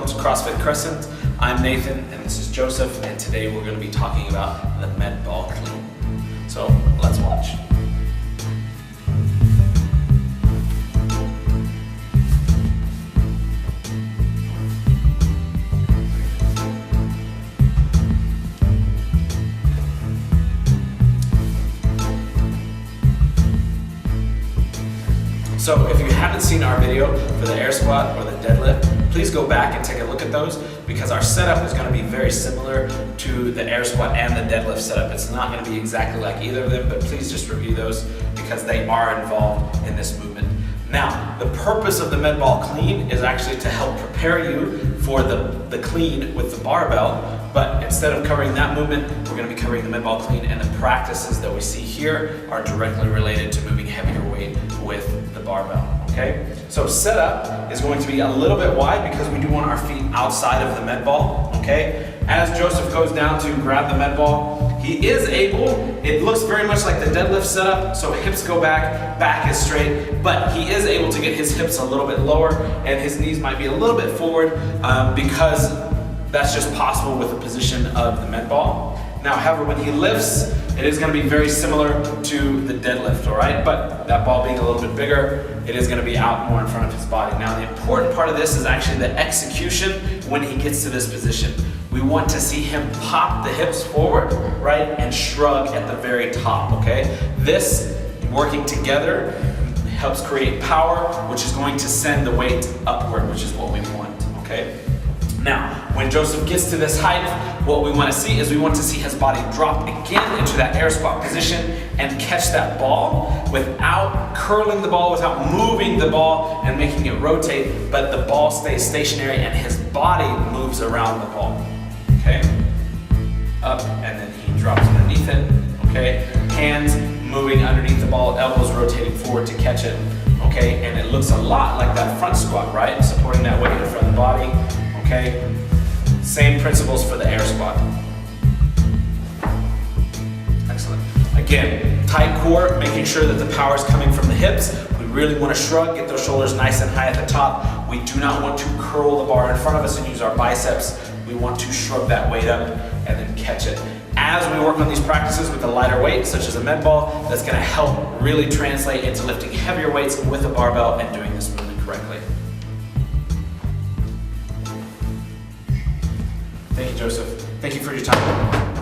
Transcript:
welcome to CrossFit Crescent. I'm Nathan and this is Joseph, and today we're going to be talking about the med ball clean. So let's watch. So if you haven't seen our video for the air squat or the deadlift, please go back and take a look at those, because our setup is going to be very similar to the air squat and the deadlift setup. It's not going to be exactly like either of them, but please just review those because they are involved in this movement. Now, the purpose of the med ball clean is actually to help prepare you for the clean with the barbell, but instead of covering that movement, we're going to be covering the med ball clean, and the practices that we see here are directly related to moving heavier weight with the barbell, okay? So setup is going to be a little bit wide because we do want our feet outside of the med ball, okay? As Joseph goes down to grab the med ball, he is able, it looks very much like the deadlift setup, so hips go back, back is straight, but he is able to get his hips a little bit lower and his knees might be a little bit forward because that's just possible with the position of the med ball. Now, however, when he lifts, it is going to be very similar to the deadlift, all right? But that ball being a little bit bigger, it is going to be out more in front of his body. Now, the important part of this is actually the execution when he gets to this position. We want to see him pop the hips forward, right, and shrug at the very top, okay? This, working together, helps create power, which is going to send the weight upward, which is what we want, okay? Now, when Joseph gets to this height, what we want to see is we want to see his body drop again into that air squat position and catch that ball without curling the ball, without moving the ball and making it rotate, but the ball stays stationary and his body moves around the ball, okay? Up, and then he drops underneath it, okay? Hands moving underneath the ball, elbows rotating forward to catch it, okay? And it looks a lot like that front squat, right? Supporting that weight in front of the body. Okay, same principles for the air squat. Excellent. Again, tight core, making sure that the power is coming from the hips. We really want to shrug, get those shoulders nice and high at the top. We do not want to curl the bar in front of us and use our biceps. We want to shrug that weight up and then catch it. As we work on these practices with a lighter weight, such as a med ball, that's going to help really translate into lifting heavier weights with a barbell and doing this movement correctly. Thank you, Joseph. Thank you for your time.